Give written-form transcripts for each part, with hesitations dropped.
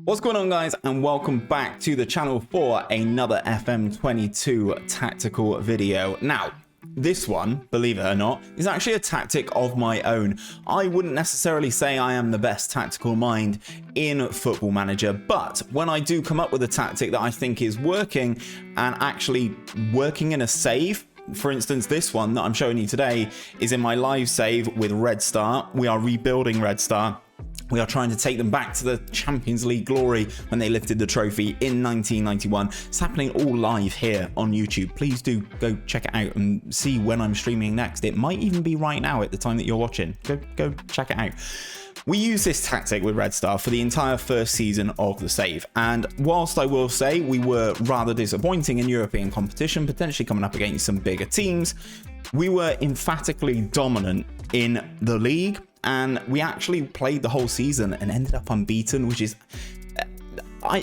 What's going on, guys, and welcome back to the channel for another FM22 tactical video. Now, this one, believe it or not, is actually a tactic of my own. I wouldn't necessarily say I am the best tactical mind in Football Manager, but when I do come up with a tactic that I think is working and actually working in a save, for instance, this one that I'm showing you today is in my live save with Red Star. We are rebuilding Red Star. We are trying to take them back to the Champions League glory when they lifted the trophy in 1991. It's happening all live here on YouTube. Please do go check it out and see when I'm streaming next. It might even be right now at the time that you're watching. Go check it out. We use this tactic with Red Star for the entire first season of the save, and whilst I will say we were rather disappointing in European competition, potentially coming up against some bigger teams, we were emphatically dominant in the league, and we actually played the whole season and ended up unbeaten, which is...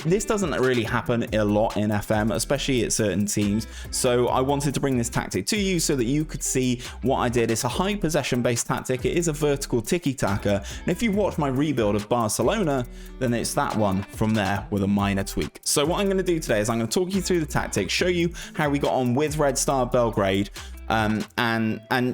this doesn't really happen a lot in FM, especially at certain teams, so I wanted to bring this tactic to you so that you could see what I did. It's a high possession based tactic. It is a vertical tiki-taka, and if you watch my rebuild of Barcelona, then it's that one from there with a minor tweak. So what I'm going to do today is I'm going to talk you through the tactic, show you how we got on with Red Star Belgrade, and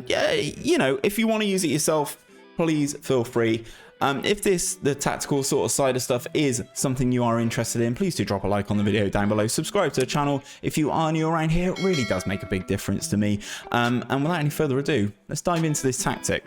yeah, you know, if you want to use it yourself, please feel free. If the tactical sort of side of stuff is something you are interested in, please do drop a like on the video down below. Subscribe to the channel if you are new around here. It really does make a big difference to me. And without any further ado, let's dive into this tactic.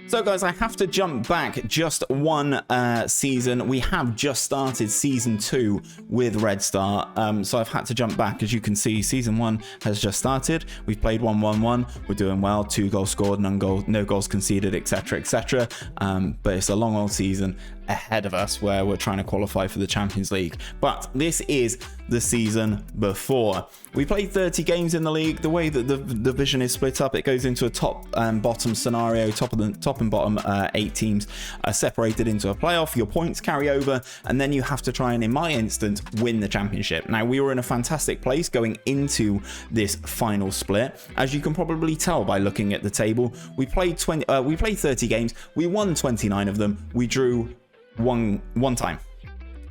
So guys, I have to jump back just one season. We have just started season 2 with Red Star, so I've had to jump back. As you can see, season 1 has just started. We've played 1-1-1. We're doing well. 2 goals scored, no goals conceded, etc, etc. But it's a long old season ahead of us where we're trying to qualify for the Champions League. But this is the season before. We played 30 games in the league. The way that the division is split up, it goes into a top and bottom scenario. Top and bottom 8 teams are separated into a playoff. Your points carry over, and then you have to try and, in my instance, win the championship. Now, we were in a fantastic place going into this final split. As you can probably tell by looking at the table, we played 30 games. We won 29 of them. We drew one time.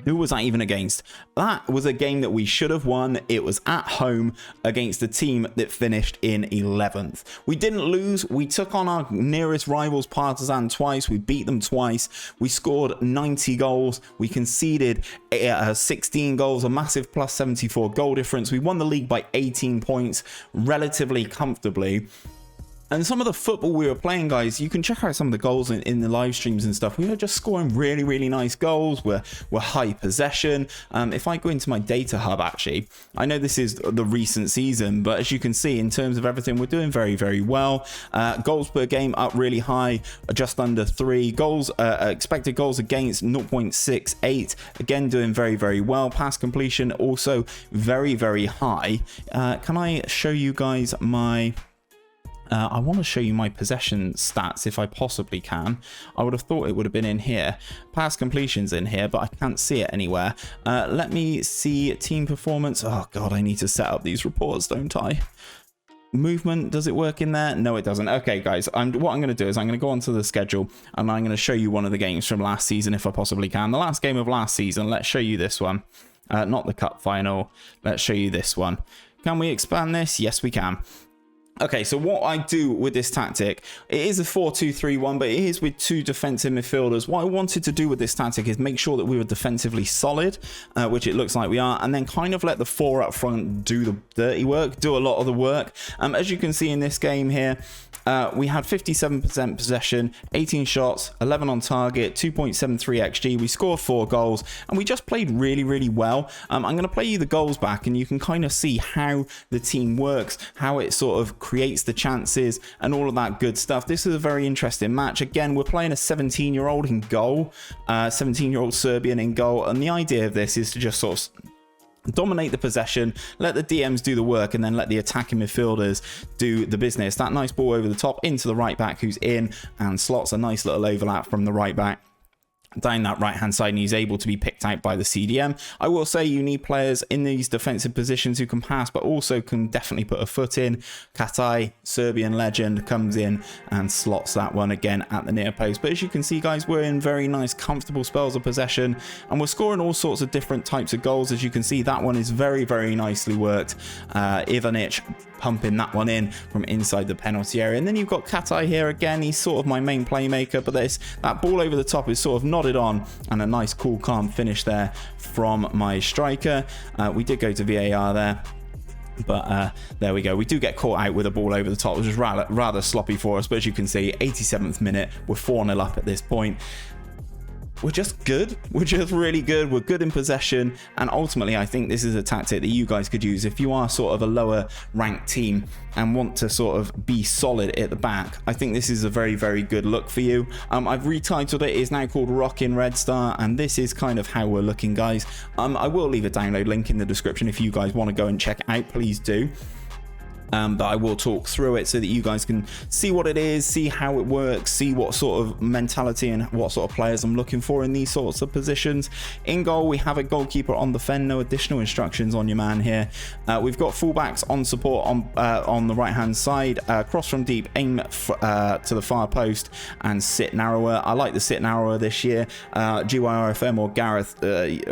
Who was that even against? That was a game that we should have won. It was at home against a team that finished in 11th. We didn't lose. We took on our nearest rivals, Partizan, twice. We beat them twice. We scored 90 goals. We conceded 16 goals, a massive plus 74 goal difference. We won the league by 18 points relatively comfortably. And some of the football we were playing, guys, you can check out some of the goals in the live streams and stuff. We were just scoring really, really nice goals. We're high possession. If I go into my data hub, actually, I know this is the recent season, but as you can see, in terms of everything, we're doing very, very well. Goals per game up really high, just under 3. Goals, expected goals against 0.68. Again, doing very, very well. Pass completion also very, very high. Can I show you guys my... I want to show you my possession stats if I possibly can. I would have thought it would have been in here. Pass completions in here, but I can't see it anywhere. Let me see team performance. Oh god, I need to set up these reports, don't I? Movement, does it work in there? No, it doesn't. Okay, guys, what I'm going to do is I'm going to go onto the schedule and I'm going to show you one of the games from last season if I possibly can. The last game of last season, let's show you this one. Not the cup final. Let's show you this one. Can we expand this? Yes, we can. Okay, so what I do with this tactic, it is a 4-2-3-1, but it is with 2 defensive midfielders. What I wanted to do with this tactic is make sure that we were defensively solid, which it looks like we are, and then kind of let the 4 up front do the dirty work, do a lot of the work. As you can see in this game here, we had 57% possession, 18 shots, 11 on target, 2.73 XG. We scored 4 goals, and we just played really, really well. I'm going to play you the goals back, and you can kind of see how the team works, how it sort of creates the chances and all of that good stuff. This is a very interesting match. Again, we're playing a 17-year-old in goal, 17-year-old Serbian in goal, and the idea of this is to just sort of dominate the possession, let the DMs do the work, and then let the attacking midfielders do the business. That nice ball over the top into the right back who's in, and slots a nice little overlap from the right back down that right hand side, and he's able to be picked out by the CDM. I will say you need players in these defensive positions who can pass but also can definitely put a foot in. 𝘼𝙗𝙤𝙪, Serbian legend, comes in and slots that one again at the near post. But as you can see, guys, we're in very nice comfortable spells of possession, and we're scoring all sorts of different types of goals. As you can see, that one is very, very nicely worked. 𝘼𝙗𝙤𝙪 pumping that one in from inside the penalty area. And then you've got 𝘼𝙗𝙪 here again. He's sort of my main playmaker, but that ball over the top is sort of nodded on, and a nice cool calm finish there from my striker. We did go to VAR there, but there we go. We do get caught out with a ball over the top, which is rather sloppy for us. But as you can see, 87th minute, we're 4-0 up at this point. We're just good. We're just really good. We're good in possession, and ultimately I think this is a tactic that you guys could use if you are sort of a lower ranked team and want to sort of be solid at the back. I think this is a very, very good look for you. I've retitled it. It's now called Rockin' Red Star, and this is kind of how we're looking, guys. I will leave a download link in the description if you guys want to go and check it out. Please do. But I will talk through it so that you guys can see what it is, see how it works, see what sort of mentality and what sort of players I'm looking for in these sorts of positions. In goal, we have a goalkeeper on defend, no additional instructions on your man here. We've got fullbacks on support on the right hand side, cross from deep, aim to the far post, and sit narrower. I like the sit narrower this year. 𝘼𝙗𝙤𝙪 or Gareth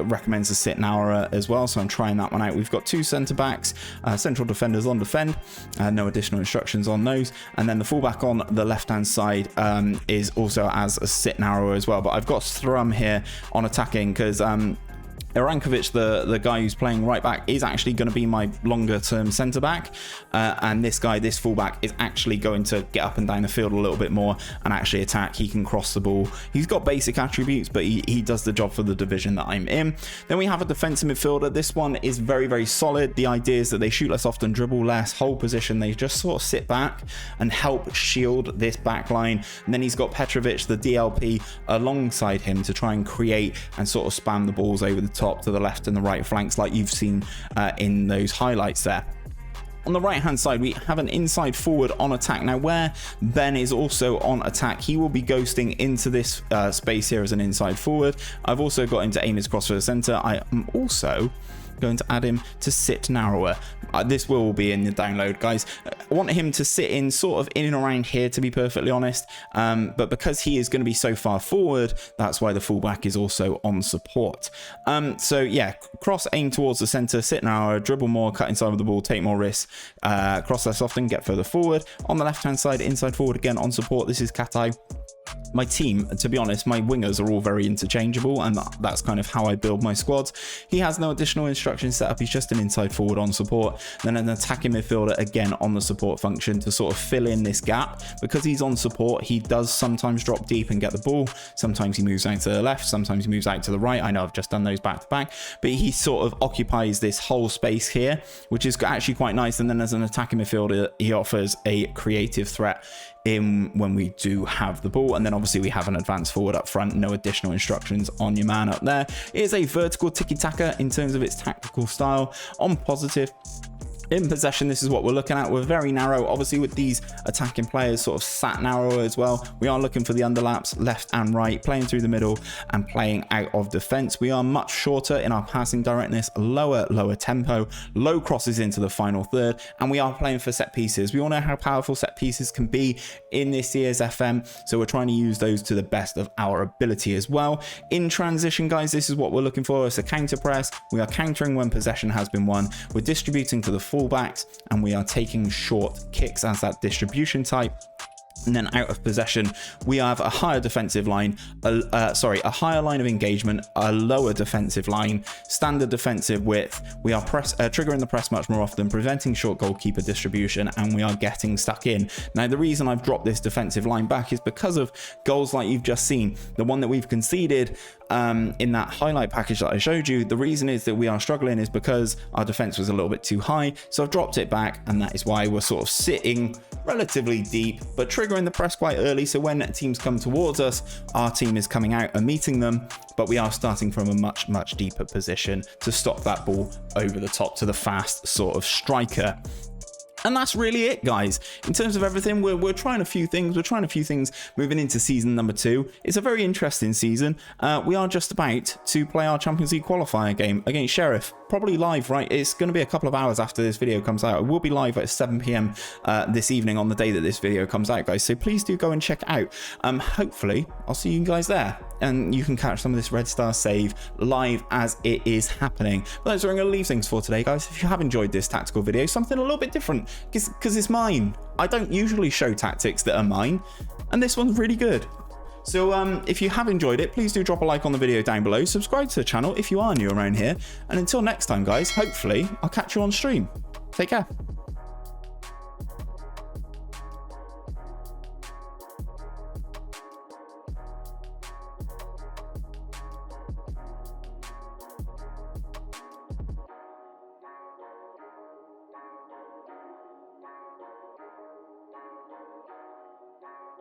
recommends the sit narrower as well, so I'm trying that one out. We've got two centre backs, central defenders on defend. No additional instructions on those, and then the fullback on the left hand side is also as a sit narrower as well. But I've got 𝘼𝙗𝙗 here on attacking because 𝘼𝙗𝙗𝙪, the guy who's playing right back, is actually going to be my longer term centre back, and this fullback is actually going to get up and down the field a little bit more and actually attack. He can cross the ball. He's got basic attributes, but he does the job for the division that I'm in. Then we have a defensive midfielder. This one is very, very solid. The idea is that they shoot less often, dribble less, hold position. They just sort of sit back and help shield this back line. And then he's got Petrovic, the DLP, alongside him to try and create and sort of spam the balls over the top to the left and the right flanks, like you've seen in those highlights there. On the right hand side, we have an inside forward on attack. Now, where Ben is also on attack, he will be ghosting into this space here as an inside forward. I've also got him to aim his cross for the center. I am also going to add him to sit narrower. This will be in the download, guys. I want him to sit in sort of in and around here, to be perfectly honest, but because he is going to be so far forward, that's why the fullback is also on support. So yeah, cross, aim towards the center, sit narrower, dribble more, cut inside with the ball, take more risks, cross less often, get further forward. On the left hand side, inside forward again on support. This is 𝘼𝙗𝙪. My team, to be honest, my wingers are all very interchangeable, and that's kind of how I build my squads. He has no additional instructions set up. He's just an inside forward on support, then an attacking midfielder again on the support function to sort of fill in this gap. Because he's on support, he does sometimes drop deep and get the ball. Sometimes he moves out to the left, sometimes he moves out to the right. I know I've just done those back to back, but he sort of occupies this whole space here, which is actually quite nice. And then as an attacking midfielder, he offers a creative threat in when we do have the ball. And then obviously we have an advanced forward up front, no additional instructions on your man up there. It is a vertical tiki-taka in terms of its tactical style. On positive, in possession, this is what we're looking at. We're very narrow, obviously, with these attacking players sort of sat narrow as well. We are looking for the underlaps left and right, playing through the middle and playing out of defense. We are much shorter in our passing directness, lower tempo, low crosses into the final third, and we are playing for set pieces. We all know how powerful set pieces can be in this year's FM, so we're trying to use those to the best of our ability as well. In transition, guys, this is what we're looking for. It's a counter press. We are countering when possession has been won. We're distributing to the fullbacks, and we are taking short kicks as that distribution type. And then out of possession, we have a higher defensive line, a higher line of engagement, a lower defensive line, standard defensive width. We are triggering the press much more often, preventing short goalkeeper distribution, and we are getting stuck in. Now, the reason I've dropped this defensive line back is because of goals like you've just seen. The one that we've conceded in that highlight package that I showed you, the reason is that we are struggling is because our defense was a little bit too high. So I've dropped it back, and that is why we're sort of sitting relatively deep, but triggering the press quite early. So when teams come towards us, our team is coming out and meeting them, but we are starting from a much deeper position to stop that ball over the top to the fast sort of striker. And that's really it, guys. In terms of everything, we're trying a few things. We're trying a few things moving into season number 2. It's a very interesting season. We are just about to play our Champions League qualifier game against Sheriff. Probably live, right? It's going to be a couple of hours after this video comes out. It will be live at 7 p.m. This evening on the day that this video comes out, guys. So please do go and check it out. Hopefully, I'll see you guys there. And you can catch some of this Red Star save live as it is happening. But that's where I'm going to leave things for today, guys. If you have enjoyed this tactical video, something a little bit different, because it's mine. I don't usually show tactics that are mine, and this one's really good. So if you have enjoyed it, please do drop a like on the video down below. Subscribe to the channel if you are new around here. And until next time, guys, hopefully I'll catch you on stream. Take care.